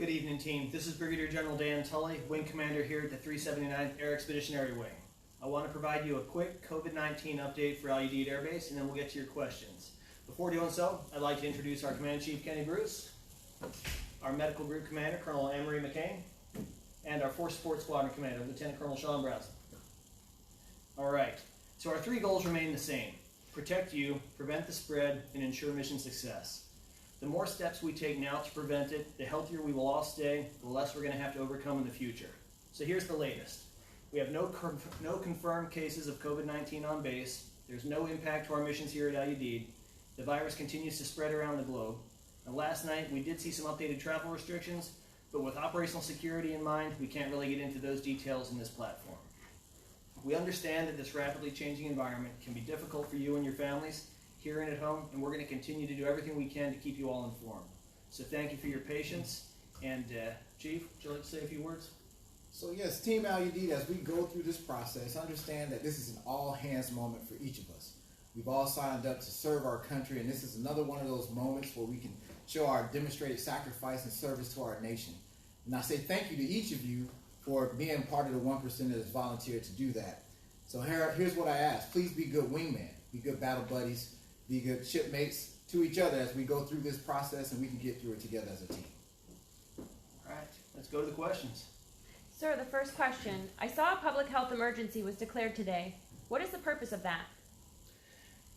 Good evening, team. This is Brigadier General Dan Tully, Wing Commander here at the 379th Air Expeditionary Wing. I want to provide you a quick COVID-19 update for Udeid Air Base, and then we'll get to your questions. Before doing so, I'd like to introduce our Command Chief, Kenny Bruce, our Medical Group Commander, Colonel Anne-Marie McCain, and our Force Support Squadron Commander, Lieutenant Colonel Sean Browson. All right, so our three goals remain the same: protect you, prevent the spread, and ensure mission success. The more steps we take now to prevent it, the healthier we will all stay, the less we're going to have to overcome in the future. So here's the latest. We have no confirmed cases of COVID-19 on base. There's no impact to our missions here at Udeid. The virus continues to spread around the globe. And last night, we did see some updated travel restrictions, but with operational security in mind, we can't really get into those details in this platform. We understand that this rapidly changing environment can be difficult for you and your families here and at home, and we're going to continue to do everything we can to keep you all informed. So thank you for your patience. And Chief, would you like to say a few words? So yes, Team Udeid, as we go through this process, understand that this is an all-hands moment for each of us. We've all signed up to serve our country, and this is another one of those moments where we can show our demonstrated sacrifice and service to our nation. And I say thank you to each of you for being part of the 1% that has volunteered to do that. So here's what I ask. Please be good wingmen, be good battle buddies, be good shipmates to each other as we go through this process, and we can get through it together as a team. All right, let's go to the questions. Sir, the first question. I saw a public health emergency was declared today. What is the purpose of that?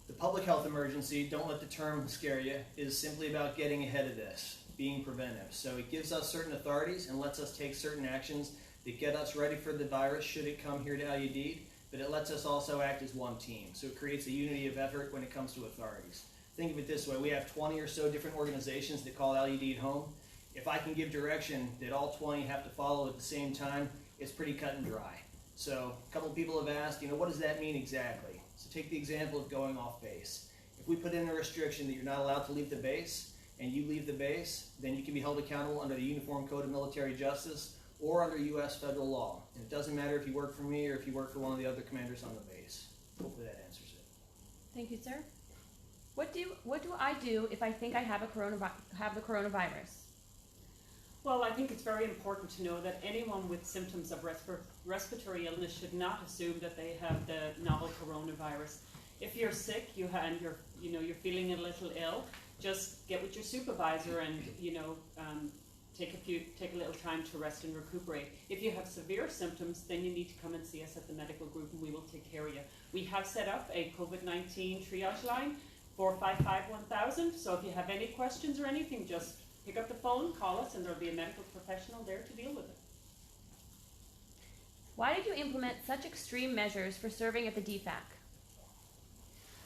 The public health emergency, don't let the term scare you, is simply about getting ahead of this, being preventive. So it gives us certain authorities and lets us take certain actions that get us ready for the virus should it come here to Udeid, but it lets us also act as one team. So it creates a unity of effort when it comes to authorities. Think of it this way: we have 20 or so different organizations that call Udeid home. If I can give direction that all 20 have to follow at the same time, it's pretty cut and dry. So a couple of people have asked, what does that mean exactly? So take the example of going off base. If we put in a restriction that you're not allowed to leave the base, and you leave the base, then you can be held accountable under the Uniform Code of Military Justice or under U.S. federal law. And it doesn't matter if you work for me or if you work for one of the other commanders on the base. Hopefully that answers it. Thank you, sir. What do I do if I think I have the coronavirus? Well, I think it's very important to know that anyone with symptoms of respiratory illness should not assume that they have the novel coronavirus. If you're sick, you're feeling a little ill, just get with your supervisor and take a little time to rest and recuperate. If you have severe symptoms, then you need to come and see us at the medical group, and we will take care of you. We have set up a COVID-19 triage line, 455-1000. So if you have any questions or anything, just pick up the phone, call us, and there'll be a medical professional there to deal with it. Why did you implement such extreme measures for serving at the Defect?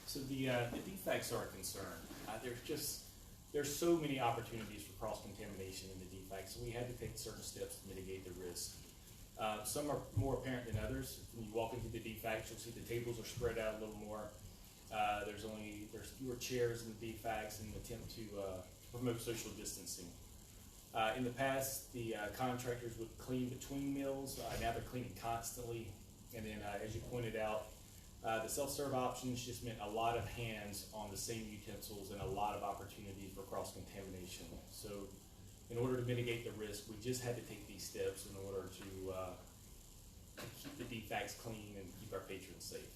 So the defects are a concern. There's so many opportunities for cross-contamination in the defects, so we had to take certain steps to mitigate the risk. Some are more apparent than others. When you walk into the defects, you'll see the tables are spread out a little more. There's fewer chairs in the defects in an attempt to promote social distancing. In the past, the contractors would clean between meals. Now they're cleaning constantly. And then, as you pointed out, the self-serve options just meant a lot of hands on the same utensils and a lot of opportunity for cross-contamination. So in order to mitigate the risk, we just had to take these steps in order to keep the defects clean and keep our patrons safe.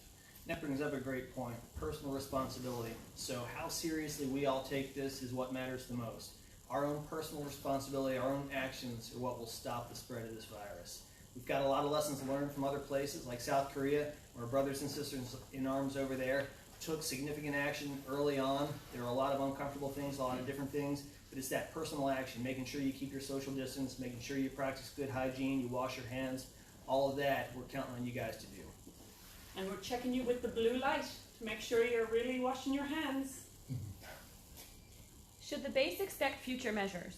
That brings up a great point: personal responsibility. So how seriously we all take this is what matters the most. Our own personal responsibility, our own actions are what will stop the spread of this virus. We've got a lot of lessons learned from other places like South Korea, where brothers and sisters in arms over there took significant action early on. There are a lot of uncomfortable things, a lot of different things, but it's that personal action, making sure you keep your social distance, making sure you practice good hygiene, you wash your hands, all of that we're counting on you guys to do. And we're checking you with the blue light to make sure you're really washing your hands. Should the base expect future measures?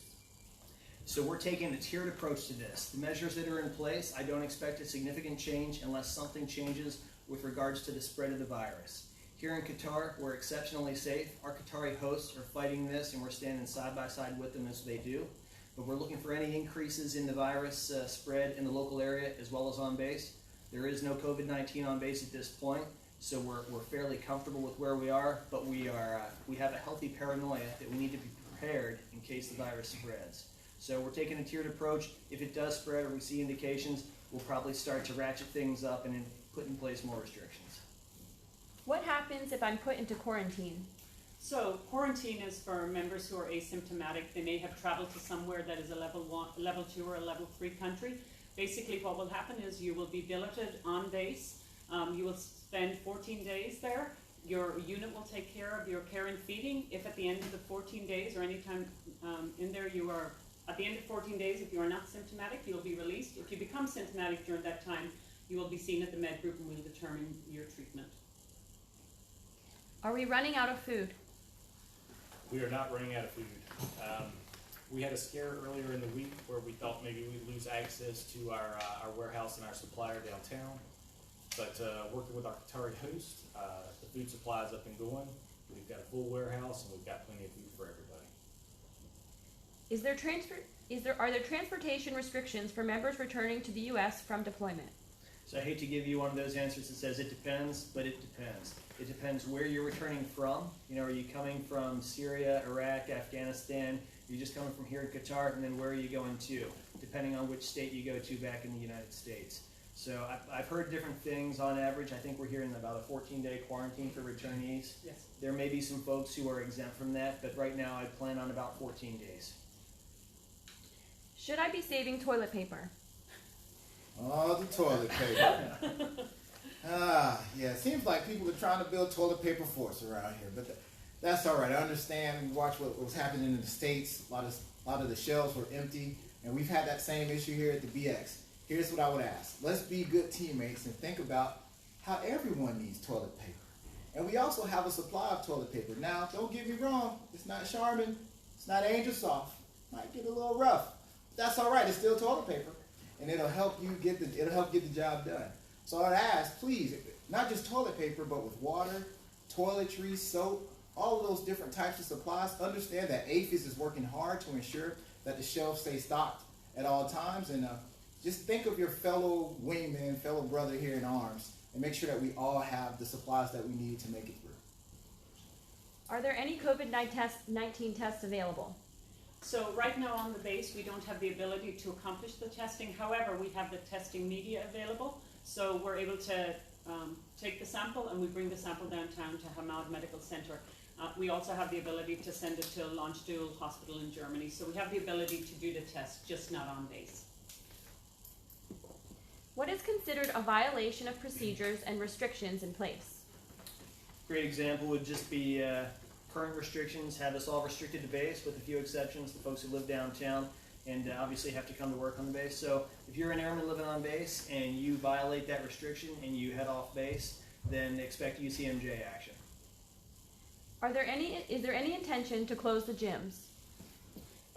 So we're taking a tiered approach to this. The measures that are in place, I don't expect a significant change unless something changes with regards to the spread of the virus. Here in Qatar, we're exceptionally safe. Our Qatari hosts are fighting this, and we're standing side by side with them as they do. But we're looking for any increases in the virus spread in the local area as well as on base. There is no COVID-19 on base at this point, so we're fairly comfortable with where we are, but we have a healthy paranoia that we need to be prepared in case the virus spreads. So we're taking a tiered approach. If it does spread or we see indications, we'll probably start to ratchet things up and then put in place more restrictions. What happens if I'm put into quarantine? So quarantine is for members who are asymptomatic. They may have traveled to somewhere that is a level 1, level 2, or a level 3 country. Basically what will happen is you will be billeted on base. You will spend 14 days there. Your unit will take care of your care and feeding. If at the end of the 14 days or any time in there you are, at the end of 14 days, if you are not symptomatic, you'll be released. If you become symptomatic during that time, you will be seen at the med group and we'll determine your treatment. Are we running out of food? We are not running out of food. We had a scare earlier in the week where we thought maybe we'd lose access to our warehouse and our supplier downtown. But working with our Qatari host, the food supply is up and going. We've got a full warehouse and we've got plenty of food for everybody. Are there transportation restrictions for members returning to the U.S. from deployment? So I hate to give you one of those answers that says it depends, but it depends. It depends where you're returning from. You know, are you coming from Syria, Iraq, Afghanistan? You're just coming from here in Qatar, and then where are you going to? Depending on which state you go to back in the United States. So I've heard different things on average. I think we're hearing about a 14-day quarantine for returnees. Yes. There may be some folks who are exempt from that, but right now I plan on about 14 days. Should I be saving toilet paper? Oh, the toilet paper. Yeah, it seems like people are trying to build toilet paper forts around here, but that's all right. I understand. We watched what was happening in the States. A lot of the shelves were empty, and we've had that same issue here at the BX. Here's what I would ask. Let's be good teammates and think about how everyone needs toilet paper. And we also have a supply of toilet paper. Now, don't get me wrong. It's not Charmin. It's not Angel Soft. Might get a little rough. But that's all right. It's still toilet paper. And it'll help get the job done. So I'd ask, please, not just toilet paper, but with water, toiletries, soap, all of those different types of supplies. Understand that APHIS is working hard to ensure that the shelves stay stocked at all times. And just think of your fellow wingman, fellow brother here in arms, and make sure that we all have the supplies that we need to make it through. Are there any COVID-19 tests available? So right now on the base, we don't have the ability to accomplish the testing. However, we have the testing media available. So we're able to take the sample and we bring the sample downtown to Hamad Medical Center. We also have the ability to send it to Landstuhl Hospital in Germany. So we have the ability to do the test, just not on base. What is considered a violation of procedures and restrictions in place? Great example would just be current restrictions have us all restricted to base, with a few exceptions, the folks who live downtown and obviously have to come to work on the base. So if you're an airman living on base and you violate that restriction and you head off base, then expect UCMJ action. Is there any intention to close the gyms?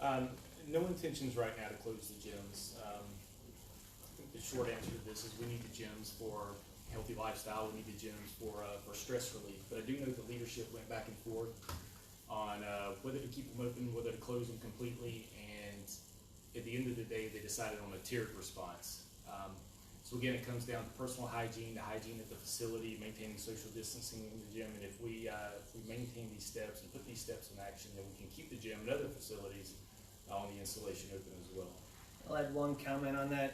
No intentions right now to close the gyms. I think the short answer to this is we need the gyms for healthy lifestyle. We need the gyms for stress relief. But I do know the leadership went back and forth on whether to keep them open, whether to close them completely, and at the end of the day, they decided on a tiered response. So again, it comes down to personal hygiene, the hygiene at the facility, maintaining social distancing in the gym, and if we maintain these steps and put these steps in action, then we can keep the gym and other facilities on the installation open as well. I'll add one comment on that.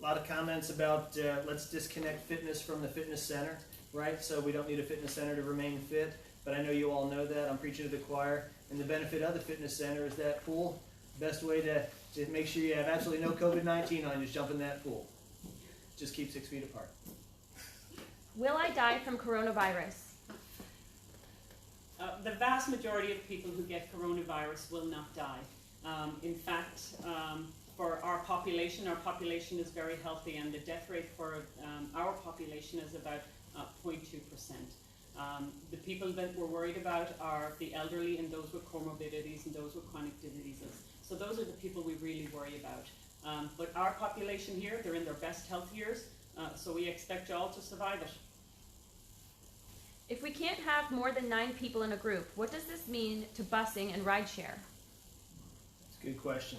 A lot of comments about let's disconnect fitness from the fitness center, right? So we don't need a fitness center to remain fit, but I know you all know that. I'm preaching to the choir. And the benefit of the fitness center is that pool. Best way to make sure you have absolutely no COVID-19 on, just jump in that pool. Just keep 6 feet apart. Will I die from coronavirus? The vast majority of people who get coronavirus will not die. In fact, for our population is very healthy, and the death rate for our population is about 0.2%. The people that we're worried about are the elderly and those with comorbidities and those with chronic diseases. So those are the people we really worry about. But our population here, they're in their best health years, so we expect you all to survive it. If we can't have more than 9 people in a group, what does this mean to busing and rideshare? It's a good question.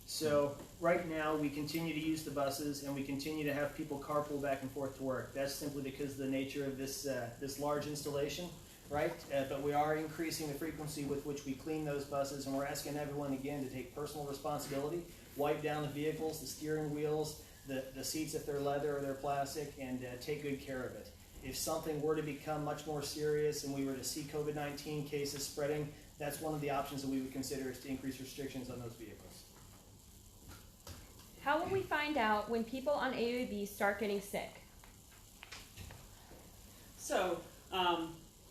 So right now we continue to use the buses and we continue to have people carpool back and forth to work. That's simply because of the nature of this large installation. right? But we are increasing the frequency with which we clean those buses, and we're asking everyone again to take personal responsibility, wipe down the vehicles, the steering wheels, the seats if they're leather or they're plastic, and take good care of it. If something were to become much more serious and we were to see COVID-19 cases spreading, that's one of the options that we would consider is to increase restrictions on those vehicles. How will we find out when people on AUAB start getting sick? So,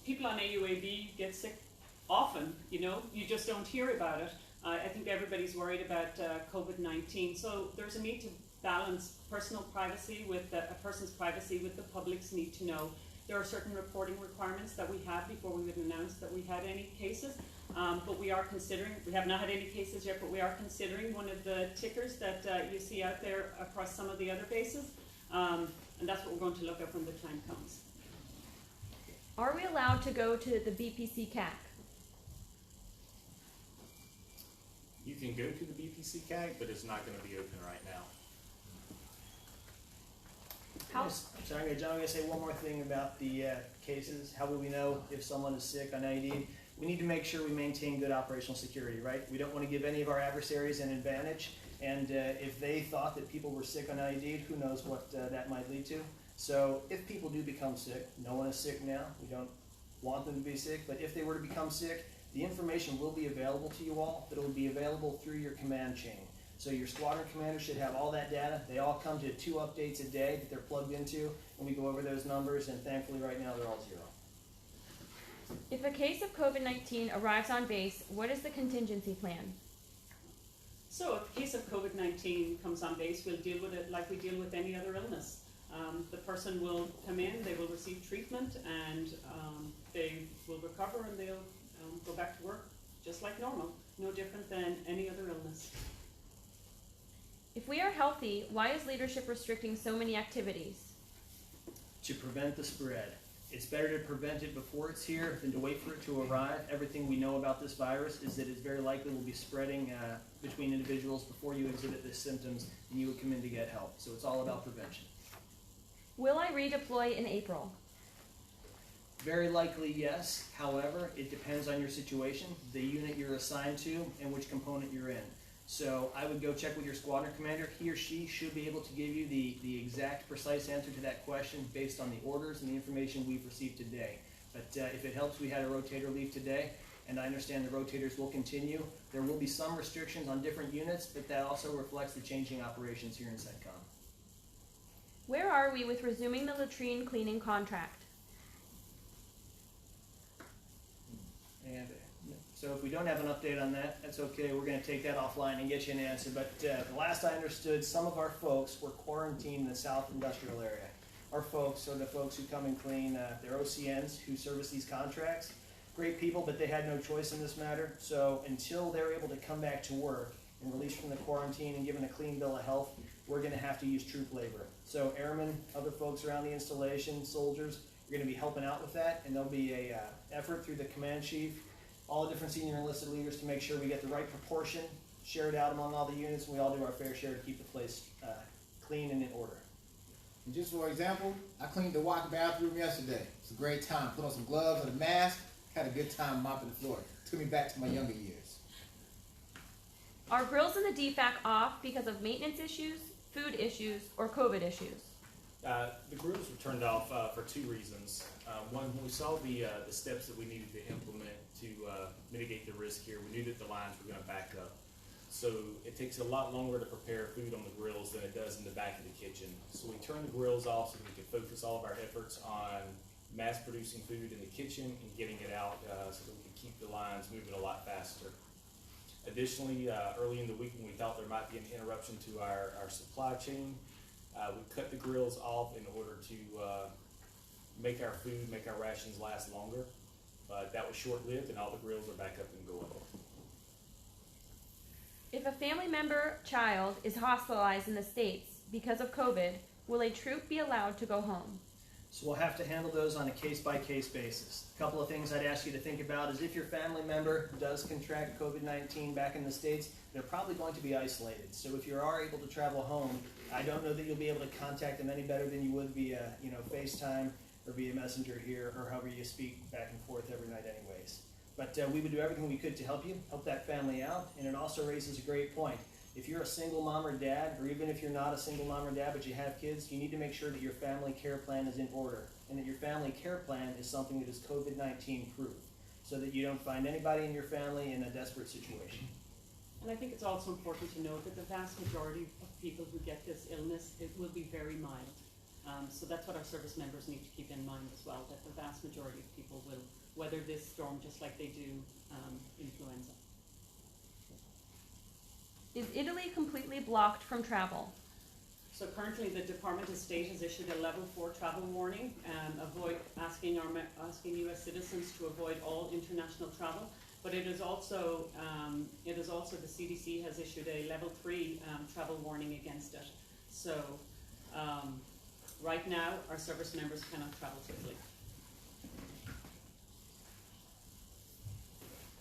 people on AUAB get sick often, you know, you just don't hear about it. I think everybody's worried about COVID-19, so there's a need to balance personal privacy with a person's privacy with the public's need to know. There are certain reporting requirements that we have before we would announce that we had any cases, but we are considering, we have not had any cases yet, but we are considering one of the tickers that you see out there across some of the other bases, and that's what we're going to look at when the time comes. Are we allowed to go to the BPC CAC? You can go to the BPC CAG, but it's not going to be open right now. How? So I'm going to say one more thing about the cases. How will we know if someone is sick on IED? We need to make sure we maintain good operational security, right? We don't want to give any of our adversaries an advantage. And if they thought that people were sick on IED, who knows what that might lead to. So if people do become sick, no one is sick now. We don't want them to be sick. But if they were to become sick, the information will be available to you all, but it will be available through your command chain. So your squadron commander should have all that data. They all come to 2 updates a day that they're plugged into, and we go over those numbers, and thankfully right now they're all 0. If a case of COVID-19 arrives on base, what is the contingency plan? So if a case of COVID-19 comes on base, we'll deal with it like we deal with any other illness. The person will come in, they will receive treatment, and they will recover, and they'll go back to work just like normal, no different than any other illness. If we are healthy, why is leadership restricting so many activities? To prevent the spread. It's better to prevent it before it's here than to wait for it to arrive. Everything we know about this virus is that it's very likely will be spreading between individuals before you exhibit the symptoms and you would come in to get help. So it's all about prevention. Will I redeploy in April? Very likely yes. However, it depends on your situation, the unit you're assigned to, and which component you're in. So I would go check with your squadron commander. He or she should be able to give you the exact, precise answer to that question based on the orders and the information we've received today. But if it helps, we had a rotator leave today, and I understand the rotators will continue. There will be some restrictions on different units, but that also reflects the changing operations here in CENTCOM. Where are we with resuming the latrine cleaning contract? And so if we don't have an update on that, that's okay. We're going to take that offline and get you an answer. But the last I understood, some of our folks were quarantined in the South Industrial area. Our folks are the folks who come and clean. They're OCNs who service these contracts. Great people, but they had no choice in this matter. So until they're able to come back to work and released from the quarantine and given a clean bill of health, we're going to have to use troop labor. So airmen, other folks around the installation, soldiers, are going to be helping out with that, and there'll be a effort through the command chief, all the different senior enlisted leaders to make sure we get the right proportion, share it out among all the units, and we all do our fair share to keep the place clean and in order. And just for example, I cleaned the walk bathroom yesterday. It's a great time. Put on some gloves and a mask. Had a good time mopping the floor. Took me back to my younger years. Are grills in the DFAC off because of maintenance issues, food issues, or COVID issues? The grills were turned off for 2 reasons. One, when we saw the steps that we needed to implement to mitigate the risk here, we knew that the lines were going to back up. So it takes a lot longer to prepare food on the grills than it does in the back of the kitchen. So we turned the grills off so that we could focus all of our efforts on mass producing food in the kitchen and getting it out so that we could keep the lines moving a lot faster. Additionally, early in the week when we thought there might be an interruption to our supply chain, we cut the grills off in order to make our food, make our rations last longer. But that was short-lived and all the grills are back up and going. If a family member child is hospitalized in the States because of COVID, will a troop be allowed to go home? So we'll have to handle those on a case-by-case basis. A couple of things I'd ask you to think about is if your family member does contract COVID-19 back in the States, they're probably going to be isolated. So if you are able to travel home, I don't know that you'll be able to contact them any better than you would via, FaceTime or via messenger here, or however you speak back and forth every night anyways. But we would do everything we could to help you, help that family out, and it also raises a great point. If you're a single mom or dad, or even if you're not a single mom or dad but you have kids, you need to make sure that your family care plan is in order, and that your family care plan is something that is COVID-19 proof, so that you don't find anybody in your family in a desperate situation. And I think it's also important to note that the vast majority of people who get this illness, it will be very mild. So that's what our service members need to keep in mind as well, that the vast majority of people will weather this storm just like they do influenza. Is Italy completely blocked from travel? So currently the Department of State has issued a level 4 travel warning, asking U.S. citizens to avoid all international travel. But it is also the CDC has issued a level 3 travel warning against it. So right now our service members cannot travel to Italy.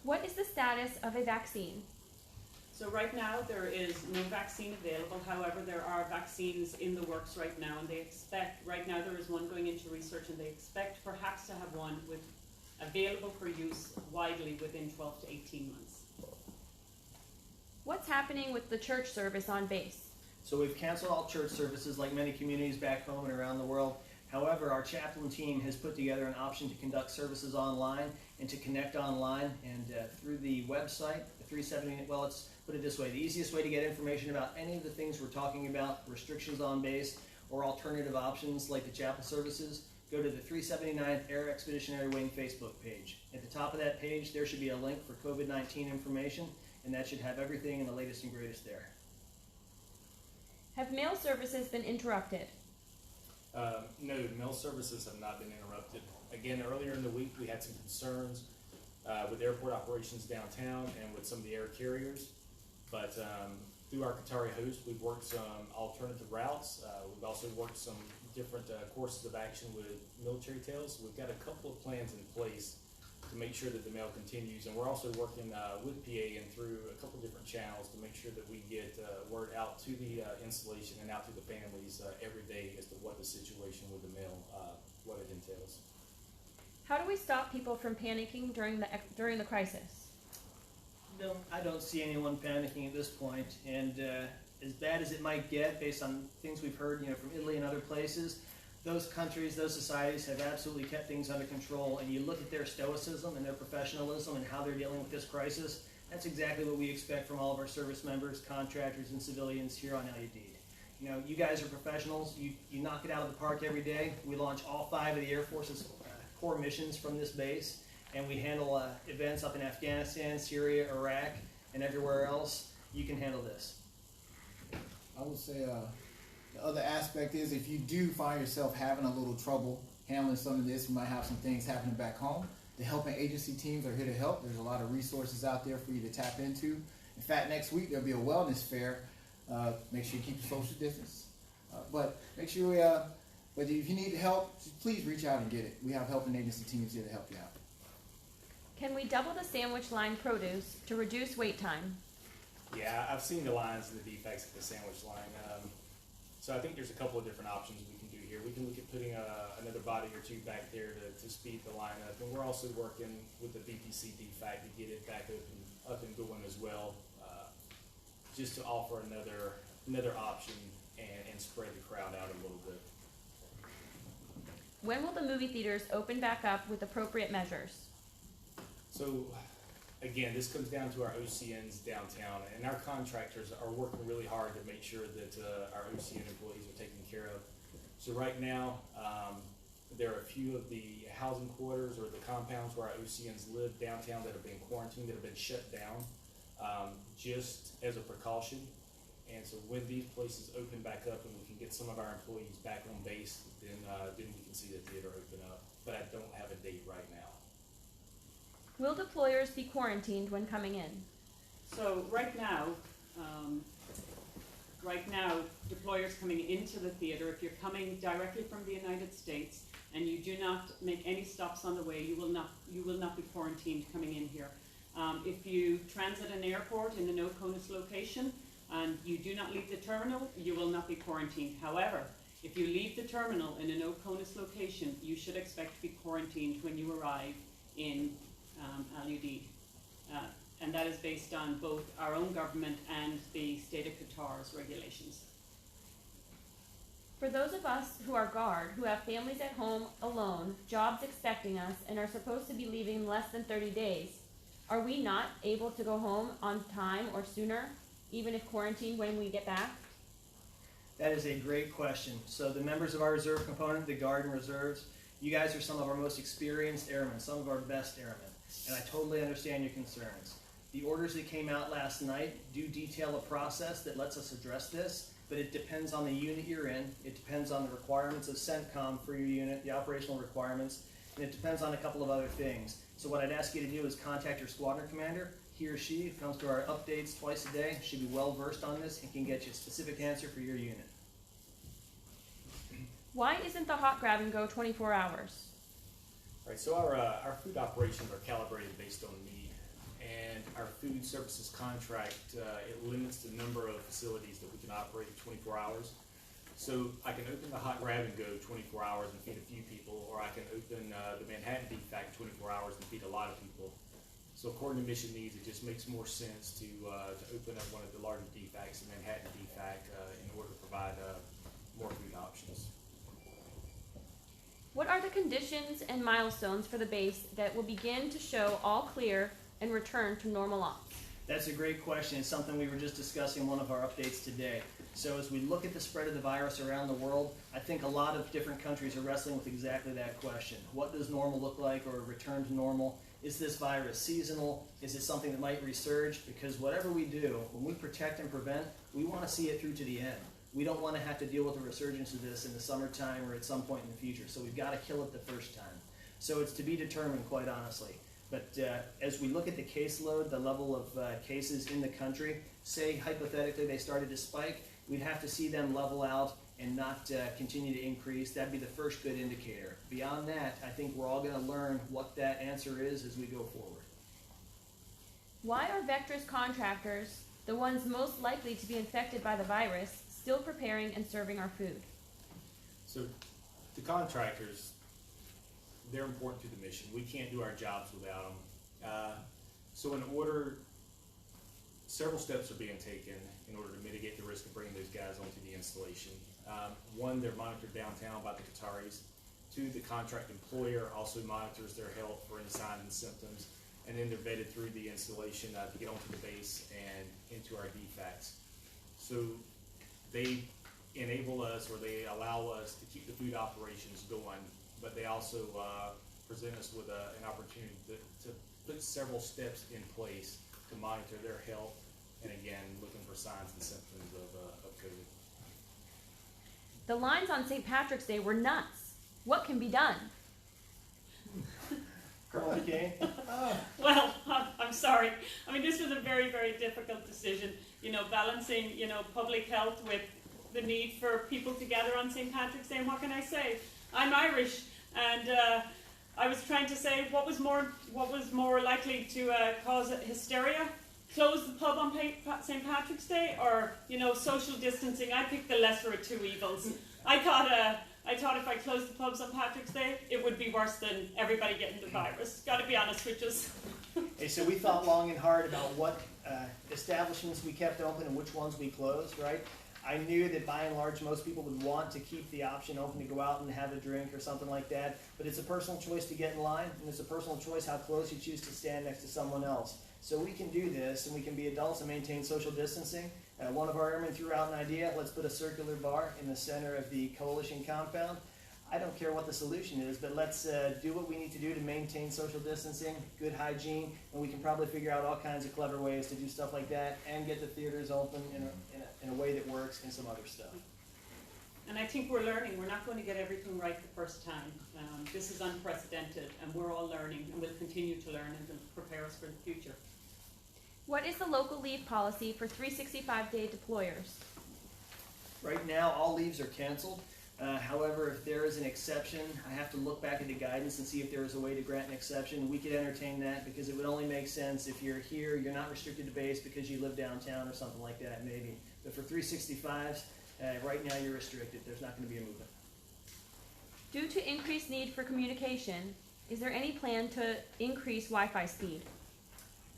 What is the status of a vaccine? So right now there is no vaccine available. However, there are vaccines in the works right now, and right now there is one going into research, and they expect perhaps to have one available for use widely within 12 to 18 months. What's happening with the church service on base? So we've canceled all church services like many communities back home and around the world. However, our chaplain team has put together an option to conduct services online and to connect online and through the website, the 370, well, let's put it this way, the easiest way to get information about any of the things we're talking about, restrictions on base, or alternative options like the chapel services, go to the 379th Air Expeditionary Wing Facebook page. At the top of that page, there should be a link for COVID-19 information, and that should have everything and the latest and greatest there. Have mail services been interrupted? No, mail services have not been interrupted. Again, earlier in the week we had some concerns with airport operations downtown and with some of the air carriers, but through our Qatari host we've worked some alternative routes. We've also worked some different courses of action with military tails. We've got a couple of plans in place to make sure that the mail continues, and we're also working with PA and through a couple different channels to make sure that we get word out to the installation and out to the families every day as to what the situation with the mail, what it entails. How do we stop people from panicking during the crisis? No, I don't see anyone panicking at this point, and as bad as it might get based on things we've heard, from Italy and other places, those countries, those societies have absolutely kept things under control, and you look at their stoicism and their professionalism and how they're dealing with this crisis, that's exactly what we expect from all of our service members, contractors, and civilians here on Udeid. You guys are professionals. You knock it out of the park every day. We launch all 5 of the Air Force's core missions from this base, and we handle events up in Afghanistan, Syria, Iraq, and everywhere else. You can handle this. I would say the other aspect is if you do find yourself having a little trouble handling some of this, you might have some things happening back home. The helping agency teams are here to help. There's a lot of resources out there for you to tap into. In fact, next week there'll be a wellness fair. Make sure you keep your social distance. But make sure, but if you need help, please reach out and get it. We have helping agency teams here to help you out. Can we double the sandwich line produce to reduce wait time? Yeah, I've seen the lines and the defects at the sandwich line. So I think there's a couple of different options we can do here. We can look at putting another body or two back there to speed the line up. And we're also working with the VPC Defect to get it back up and going as well, just to offer another option and spread the crowd out a little bit. When will the movie theaters open back up with appropriate measures? So again, this comes down to our OCNs downtown, and our contractors are working really hard to make sure that our OCN employees are taken care of. So right now, there are a few of the housing quarters or the compounds where our OCNs live downtown that have been quarantined, that have been shut down, just as a precaution. And so when these places open back up and we can get some of our employees back on base, then we can see the theater open up. But I don't have a date right now. Will deployers be quarantined when coming in? So right now, deployers coming into the theater, if you're coming directly from the United States and you do not make any stops on the way, you will not be quarantined coming in here. If you transit an airport in the no CONUS location and you do not leave the terminal, you will not be quarantined. However, If you leave the terminal in a no-CONUS location, you should expect to be quarantined when you arrive in Al Udeid. And that is based on both our own government and the state of Qatar's regulations. For those of us who are guard, who have families at home alone, jobs expecting us, and are supposed to be leaving in less than 30 days, are we not able to go home on time or sooner, even if quarantined when we get back? That is a great question. So the members of our reserve component, the Guard and Reserves, you guys are some of our most experienced airmen, some of our best airmen, and I totally understand your concerns. The orders that came out last night do detail a process that lets us address this, but it depends on the unit you're in, it depends on the requirements of CENTCOM for your unit, the operational requirements, and it depends on a couple of other things. So what I'd ask you to do is contact your squadron commander. He or she comes to our updates twice a day, should be well versed on this, and can get you a specific answer for your unit. Why isn't the hot grab and go 24 hours? All right, so our food operations are calibrated based on need, and our food services contract, it limits the number of facilities that we can operate 24 hours. So I can open the hot grab and go 24 hours and feed a few people, or I can open the Manhattan Defect 24 hours and feed a lot of people. So according to mission needs, it just makes more sense to open up one of the larger defects, the Manhattan Defect, in order to provide more food options. What are the conditions and milestones for the base that will begin to show all clear and return to normal ops? That's a great question. It's something we were just discussing in one of our updates today. So as we look at the spread of the virus around the world, I think a lot of different countries are wrestling with exactly that question. What does normal look like, or return to normal? Is this virus seasonal? Is it something that might resurge? Because whatever we do, when we protect and prevent, we want to see it through to the end. We don't want to have to deal with the resurgence of this in the summertime or at some point in the future. So we've got to kill it the first time. So it's to be determined, quite honestly. But as we look at the caseload, the level of cases in the country, say hypothetically they started to spike, we'd have to see them level out and not continue to increase. That'd be the first good indicator. Beyond that, I think we're all going to learn what that answer is as we go forward. Why are Vectra's contractors, the ones most likely to be infected by the virus, still preparing and serving our food? So the contractors, they're important to the mission. We can't do our jobs without them. So several steps are being taken in order to mitigate the risk of bringing those guys onto the installation. One, they're monitored downtown by the Qataris. Two, the contract employer also monitors their health for any signs and symptoms. And then they're vetted through the installation to get onto the base and into our defects. So they enable us, or they allow us to keep the food operations going, but they also present us with an opportunity to put several steps in place to monitor their health, and again, looking for signs and symptoms of COVID. The lines on St. Patrick's Day were nuts. What can be done? Colonel McCain? Well, I'm sorry. I mean, this was a very, very difficult decision, balancing, public health with the need for people to gather on St. Patrick's Day. And what can I say? I'm Irish, and I was trying to say what was more likely to cause hysteria: close the pub on St. Patrick's Day, or social distancing. I picked the lesser of two evils. I thought if I closed the pubs on Patrick's Day, it would be worse than everybody getting the virus. Got to be honest with you. Hey, so we thought long and hard about what establishments we kept open and which ones we closed, right? I knew that by and large most people would want to keep the option open to go out and have a drink or something like that, but it's a personal choice to get in line, and it's a personal choice how close you choose to stand next to someone else. So we can do this, and we can be adults and maintain social distancing. One of our airmen threw out an idea: let's put a circular bar in the center of the coalition compound. I don't care what the solution is, but let's do what we need to do to maintain social distancing, good hygiene, and we can probably figure out all kinds of clever ways to do stuff like that and get the theaters open in a way that works, and some other stuff. And I think we're learning. We're not going to get everything right the first time. This is unprecedented, and we're all learning, and we'll continue to learn and prepare us for the future. What is the local leave policy for 365-day deployers? Right now, all leaves are canceled. However, if there is an exception, I have to look back at the guidance and see if there is a way to grant an exception. We could entertain that, because it would only make sense if you're here, you're not restricted to base because you live downtown or something like that, maybe. But for 365s, Right now you're restricted. There's not going to be a movement. Due to increased need for communication, is there any plan to increase Wi-Fi speed?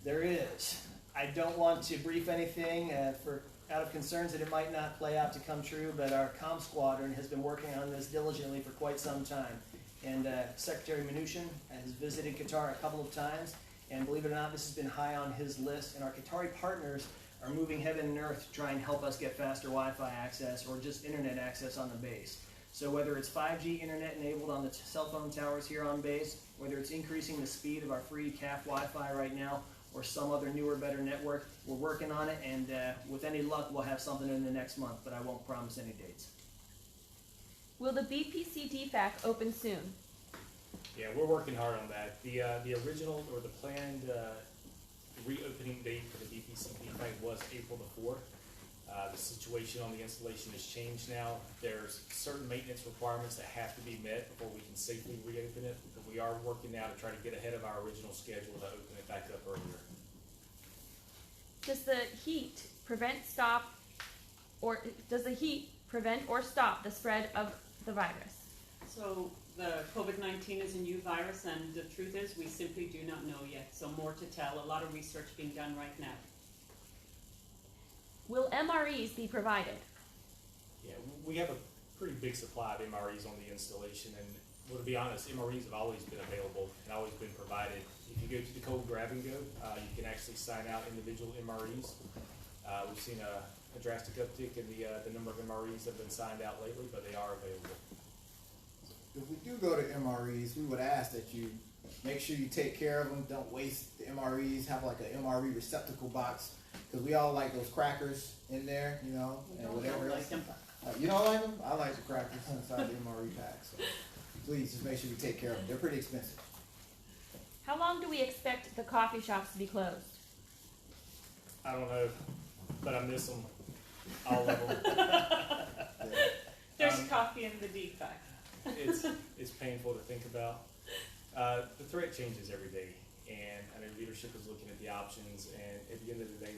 There is. I don't want to brief anything out of concerns that it might not play out to come true, but our comm squadron has been working on this diligently for quite some time. And Secretary Mnuchin has visited Qatar a couple of times, and believe it or not, this has been high on his list. And our Qatari partners are moving heaven and earth to try and help us get faster Wi-Fi access or just internet access on the base. So whether it's 5G internet enabled on the cell phone towers here on base, whether it's increasing the speed of our free CAF Wi-Fi right now, or some other newer, better network, we're working on it, and with any luck, we'll have something in the next month, but I won't promise any dates. Will the BPC Defect open soon? Yeah, we're working hard on that. The original or the planned reopening date for the BPC Defect was April the 4th. The situation on the installation has changed now. There's certain maintenance requirements that have to be met before we can safely reopen it, but we are working now to try to get ahead of our original schedule to open it back up earlier. Does the heat prevent or stop the spread of the virus? So the COVID-19 is a new virus, and the truth is we simply do not know yet. So more to tell. A lot of research being done right now. Will MREs be provided? Yeah, we have a pretty big supply of MREs on the installation, and well, to be honest, MREs have always been available and always been provided. If you go to the cold grab and go, you can actually sign out individual MREs. We've seen a drastic uptick in the number of MREs that have been signed out lately, but they are available. If we do go to MREs, we would ask that you make sure you take care of them. Don't waste the MREs. Have like an MRE receptacle box, because we all like those crackers in there, you know, and whatever else. You don't like them? I like the crackers inside the MRE pack. So please just make sure you take care of them. They're pretty expensive. How long do we expect the coffee shops to be closed? I don't know, but I miss them, all of them. Yeah. There's coffee in the Defect. It's painful to think about. The threat changes every day, and I know leadership is looking at the options, and at the end of the day,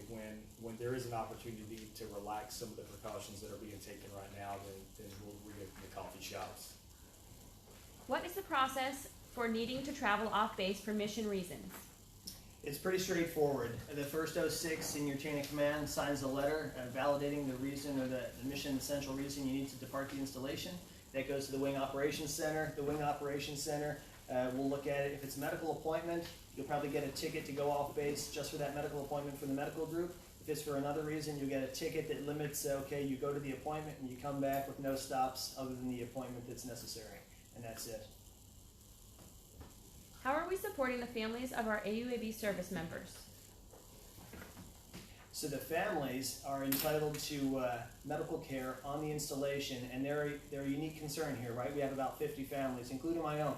when there is an opportunity to relax some of the precautions that are being taken right now, then we'll reopen the coffee shops. What is the process for needing to travel off base for mission reasons? It's pretty straightforward. The first 06 in your chain of command signs a letter validating the reason or the mission essential reason you need to depart the installation. That goes to the Wing Operations Center. The Wing Operations Center will look at it. If it's a medical appointment, you'll probably get a ticket to go off base just for that medical appointment for the medical group. If it's for another reason, you'll get a ticket that limits, okay, you go to the appointment and you come back with no stops other than the appointment that's necessary. And that's it. How are we supporting the families of our AUAB service members? So the families are entitled to medical care on the installation, and they're a unique concern here, right? We have about 50 families, including my own.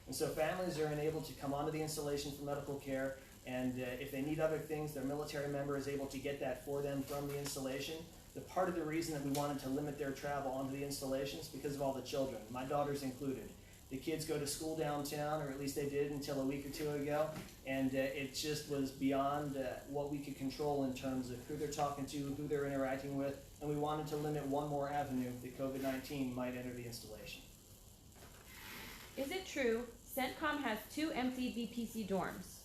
And so families are enabled to come onto the installation for medical care, and if they need other things, their military member is able to get that for them from the installation. The part of the reason that we wanted to limit their travel onto the installation is because of all the children, my daughter's included. The kids go to school downtown, or at least they did until a week or two ago, and it just was beyond what we could control in terms of who they're talking to, who they're interacting with, and we wanted to limit one more avenue that COVID-19 might enter the installation. Is it true CENTCOM has 2 empty BPC dorms?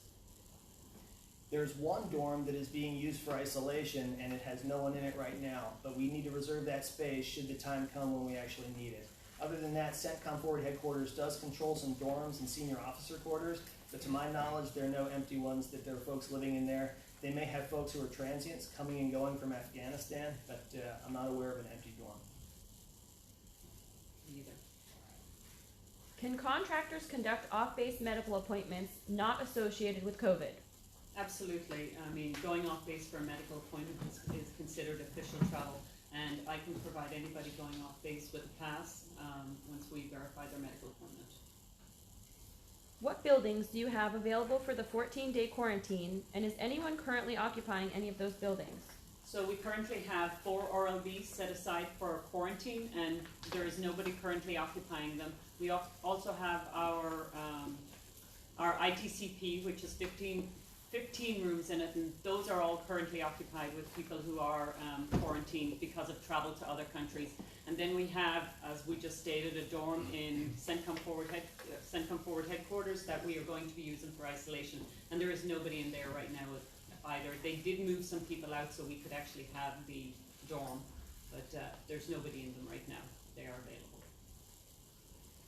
There's one dorm that is being used for isolation, and it has no one in it right now, but we need to reserve that space should the time come when we actually need it. Other than that, CENTCOM Forward Headquarters does control some dorms and senior officer quarters, but to my knowledge, there are no empty ones, that there are folks living in there. They may have folks who are transients coming and going from Afghanistan, but I'm not aware of an empty dorm. Either. Can contractors conduct off-base medical appointments not associated with COVID? Absolutely. I mean, going off base for a medical appointment is considered official travel, and I can provide anybody going off base with a pass once we verify their medical appointment. What buildings do you have available for the 14-day quarantine, and is anyone currently occupying any of those buildings? So we currently have 4 RLBs set aside for quarantine, and there is nobody currently occupying them. We also have our ITCP, which is 15 15 rooms in it, and those are all currently occupied with people who are quarantined because of travel to other countries. And then we have, as we just stated, a dorm in CENTCOM Forward Headquarters that we are going to be using for isolation. And there is nobody in there right now either. They did move some people out so we could actually have the dorm, but there's nobody in them right now. They are available.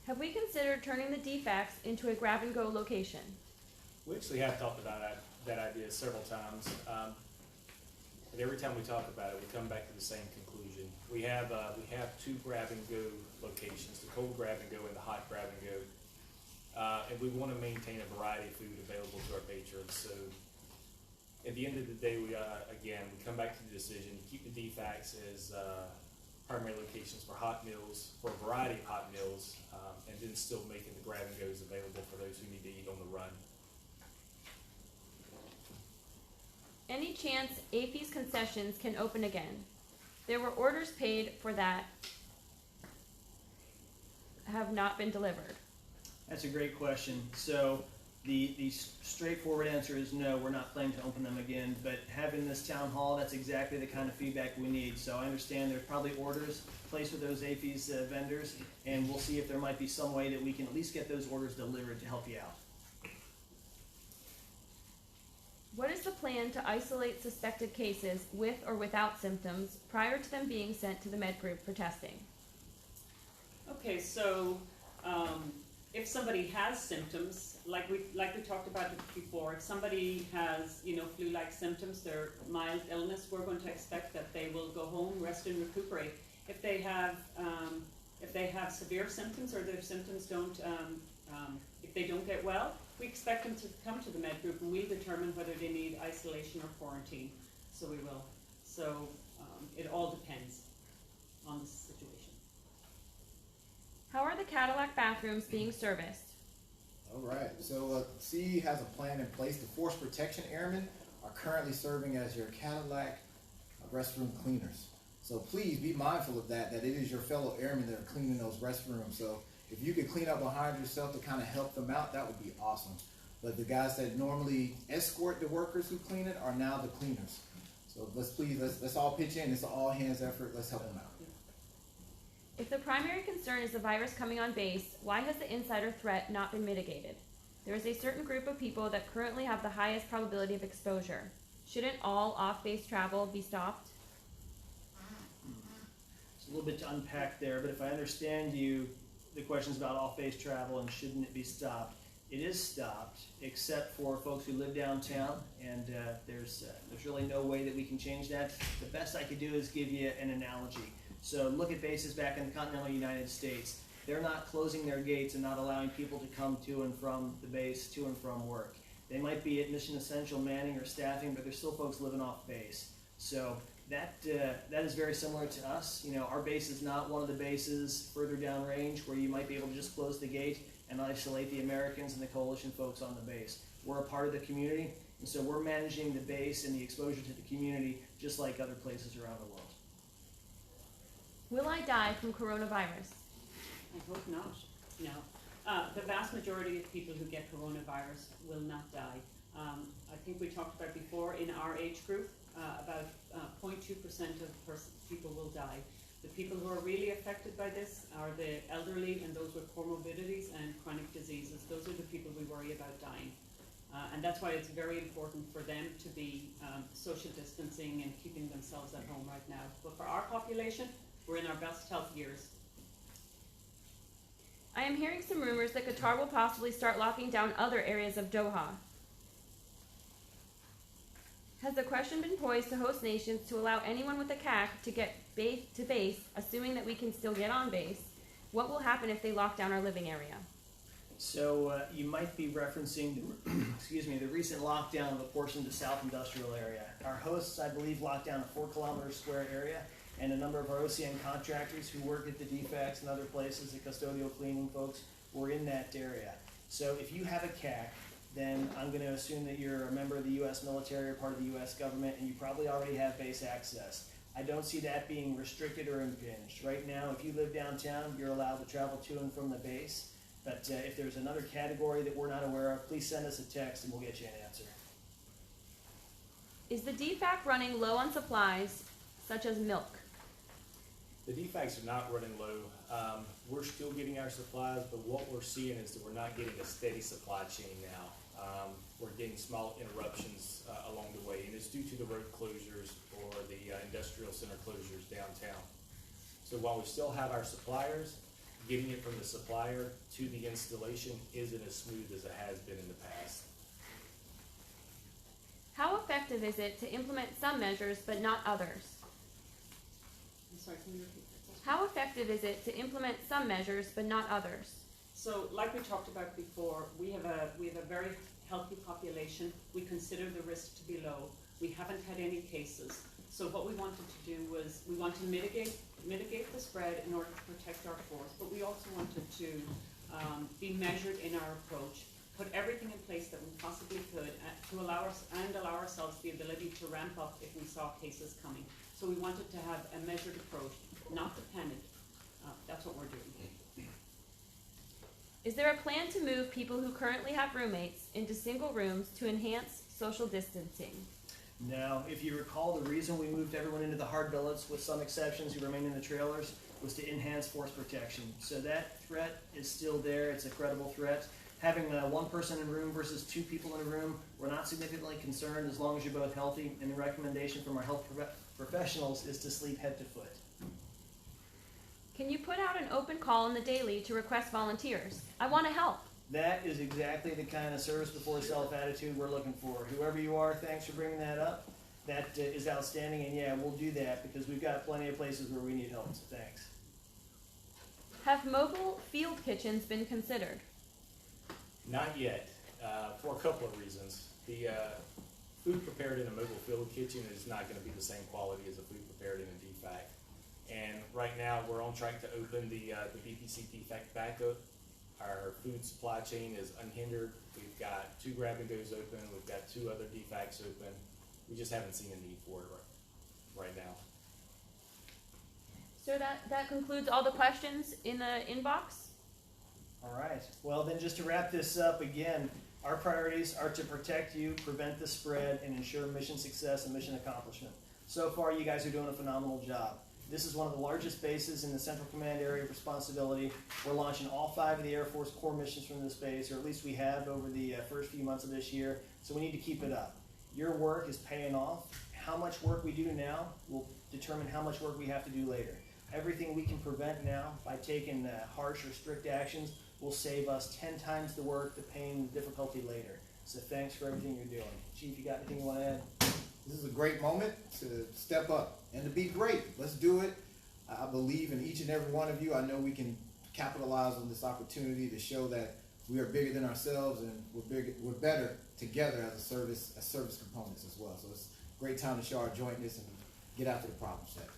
Have we considered turning the defects into a grab-and-go location? We actually have talked about that idea several times. But every time we talk about it, we come back to the same conclusion. We have two grab-and-go locations, the cold grab-and-go and the hot grab-and-go. And we want to maintain a variety of food available to our patrons. So at the end of the day, we come back to the decision to keep the defects as primary locations for hot meals, for a variety of hot meals, and then still making the grab-and-goes available for those who need to eat on the run. Any chance AFE's concessions can open again? There were orders paid for that have not been delivered. That's a great question. So the straightforward answer is no, we're not planning to open them again, but having this town hall, that's exactly the kind of feedback we need. So I understand there's probably orders placed with those AFE's vendors, and we'll see if there might be some way that we can at least get those orders delivered to help you out. What is the plan to isolate suspected cases with or without symptoms prior to them being sent to the med group for testing? Okay, so if somebody has symptoms, like we talked about before, if somebody has flu-like symptoms, their mild illness, we're going to expect that they will go home, rest and recuperate. If they have severe symptoms or their symptoms don't, if they don't get well, we expect them to come to the med group, and we'll determine whether they need isolation or quarantine. So we will. So it all depends on the situation. How are the Cadillac bathrooms being serviced? All right, so CE has a plan in place. The Force Protection Airmen are currently serving as your Cadillac restroom cleaners. So please be mindful of that it is your fellow airmen that are cleaning those restrooms. So if you could clean up behind yourself to kind of help them out, that would be awesome. But the guys that normally escort the workers who clean it are now the cleaners. So let's all pitch in. It's an all hands effort. Let's help them out. If the primary concern is the virus coming on base, why has the insider threat not been mitigated? There is a certain group of people that currently have the highest probability of exposure. Shouldn't all off-base travel be stopped? It's a little bit to unpack there, but if I understand you, the question's about off-base travel and shouldn't it be stopped. It is stopped, except for folks who live downtown, and there's really no way that we can change that. The best I could do is give you an analogy. So look at bases back in the continental United States. They're not closing their gates and not allowing people to come to and from the base, to and from work. They might be at mission essential manning or staffing, but there's still folks living off base. So that is very similar to us. Our base is not one of the bases further downrange where you might be able to just close the gate and isolate the Americans and the coalition folks on the base. We're a part of the community, and so we're managing the base and the exposure to the community just like other places around the world. Will I die from coronavirus? I hope not. No. The vast majority of people who get coronavirus will not die. I think we talked about before in our age group, about 0.2% of people will die. The people who are really affected by this are the elderly and those with comorbidities and chronic diseases. Those are the people we worry about dying. And that's why it's very important for them to be social distancing and keeping themselves at home right now. But for our population, we're in our best health years. I am hearing some rumors that Qatar will possibly start locking down other areas of Doha. Has the question been posed to host nations to allow anyone with a CAC to get to base, assuming that we can still get on base? What will happen if they lock down our living area? So you might be referencing, the recent lockdown of a portion of the South Industrial area. Our hosts, I believe, locked down a 4-kilometer square area, and a number of our OCN contractors who work at the defects and other places, the custodial cleaning folks, were in that area. So if you have a CAC, then I'm going to assume that you're a member of the U.S. military or part of the U.S. government, and you probably already have base access. I don't see that being restricted or impinged. Right now, if you live downtown, you're allowed to travel to and from the base. But if there's another category that we're not aware of, please send us a text and we'll get you an answer. Is the DFAC running low on supplies, such as milk? The defects are not running low. We're still getting our supplies, but what we're seeing is that we're not getting a steady supply chain now. We're getting small interruptions along the way, and it's due to the road closures or the industrial center closures downtown. So while we still have our suppliers, getting it from the supplier to the installation isn't as smooth as it has been in the past. How effective is it to implement some measures but not others? I'm sorry, can you repeat that question? How effective is it to implement some measures but not others? So, like we talked about before, we have a very healthy population. We consider the risk to be low. We haven't had any cases. So what we wanted to do was we want to mitigate the spread in order to protect our force, but we also wanted to be measured in our approach, put everything in place that we possibly could to allow ourselves the ability to ramp up if we saw cases coming. So we wanted to have a measured approach, not dependent. That's what we're doing. Is there a plan to move people who currently have roommates into single rooms to enhance social distancing? Now, if you recall, the reason we moved everyone into the hard billets, with some exceptions who remain in the trailers, was to enhance force protection. So that threat is still there. It's a credible threat. Having one person in a room versus two people in a room, we're not significantly concerned as long as you're both healthy. And the recommendation from our health professionals is to sleep head to foot. Can you put out an open call in the daily to request volunteers? I want to help. That is exactly the kind of service before self attitude we're looking for. Whoever you are, thanks for bringing that up. That is outstanding, and yeah, we'll do that because we've got plenty of places where we need help, so thanks. Have mobile field kitchens been considered? Not yet, for a couple of reasons. The food prepared in a mobile field kitchen is not going to be the same quality as the food prepared in a DFAC. And right now, we're on track to open the BPC DFAC back up. Our food supply chain is unhindered. We've got 2 grab-and-goes open. We've got 2 other DFACs open. We just haven't seen a need for it right now. So that concludes all the questions in the inbox. All right. Well, then just to wrap this up again, our priorities are to protect you, prevent the spread, and ensure mission success and mission accomplishment. So far, you guys are doing a phenomenal job. This is one of the largest bases in the Central Command area of responsibility. We're launching all 5 of the Air Force core missions from this base, or at least we have over the first few months of this year, so we need to keep it up. Your work is paying off. How much work we do now will determine how much work we have to do later. Everything we can prevent now by taking harsh or strict actions will save us 10 times the work, the pain, the difficulty later. So thanks for everything you're doing. Chief, you got anything you want to add? This is a great moment to step up and to be great. Let's do it. I believe in each and every one of you. I know we can capitalize on this opportunity to show that we are bigger than ourselves and we're better together as service components as well. So it's a great time to show our jointness and get after the problem set.